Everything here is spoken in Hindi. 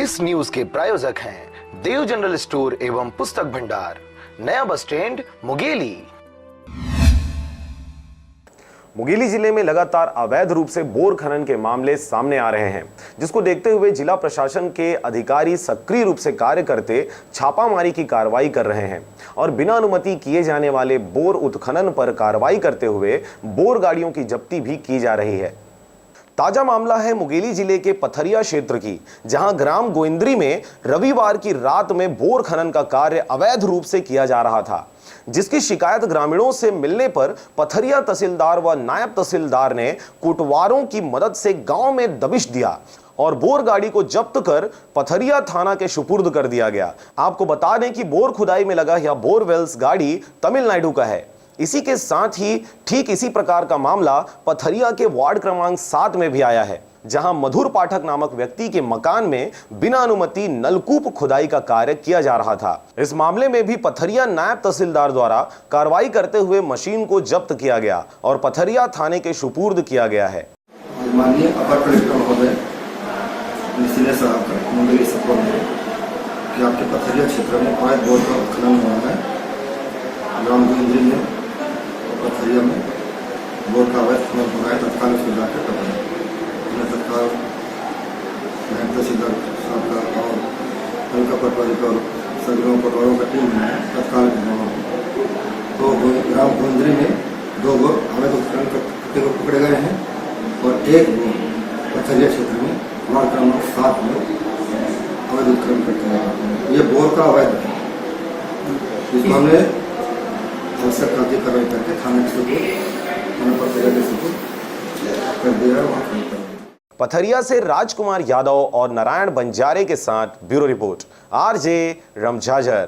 इस न्यूज के प्रायोजक हैं देव जनरल स्टोर एवं पुस्तक भंडार, नया बस स्टैंड, मुंगेली। मुंगेली जिले में लगातार अवैध रूप से बोर खनन के मामले सामने आ रहे हैं, जिसको देखते हुए जिला प्रशासन के अधिकारी सक्रिय रूप से कार्य करते छापामारी की कार्रवाई कर रहे हैं और बिना अनुमति किए जाने वाले बोर उत्खनन पर कार्रवाई करते हुए बोर गाड़ियों की जब्ती भी की जा रही है। ताजा मामला है मुंगेली जिले के पथरिया क्षेत्र की, जहां ग्राम गोइंद्री में रविवार की रात में बोर खनन का कार्य अवैध रूप से किया जा रहा था, जिसकी शिकायत ग्रामीणों से मिलने पर पथरिया तहसीलदार व नायब तहसीलदार ने कुटवारों की मदद से गांव में दबिश दिया और बोर गाड़ी को जब्त कर पथरिया थाना के सुपुर्द कर दिया गया। आपको बता दें कि बोर खुदाई में लगा यह बोरवेल्स गाड़ी तमिलनाडु का है। इसी के साथ ही ठीक इसी प्रकार का मामला पथरिया के वार्ड क्रमांक 7 में भी आया है, जहां मधुर पाठक नामक व्यक्ति के मकान में बिना अनुमति नलकूप खुदाई का कार्य किया जा रहा था। इस मामले में भी पथरिया नायब तहसीलदार द्वारा कार्रवाई करते हुए मशीन को जब्त किया गया और पथरिया थाने के सुपुर्द किया गया है। माननीय अपर कलेक्टर महोदय मुंगेली सपा में कि आपके पथरिया क्षेत्र में अवैध बोर का उत्खनन हुआ है। ग्राम गोइंद्री में पथरिया में बोर का अवैध खनन हो रहा है। तत्काल उसको जाकर करवाएं। तत्काल नायब तहसीलदार साहब का और हल्का पटवारी का और सभी पटवारों का टीम है तत्काल। तो ग्राम गोइंद्री में 2 बोर अवैध उत्खनन करते हुए पकड़े गए हैं और 1 बोर पथरिया क्षेत्र में वार्ड क्रमांक 7 में अवैध उत्खनन करते हैं। ये बोर का अवैध है। इस मामले आवश्यक कार्रवाई करके थाने के सुपुर्द कर दिया है। पथरिया से राजकुमार यादव और नारायण बंजारे के साथ ब्यूरो रिपोर्ट, आरजे रमझाझर।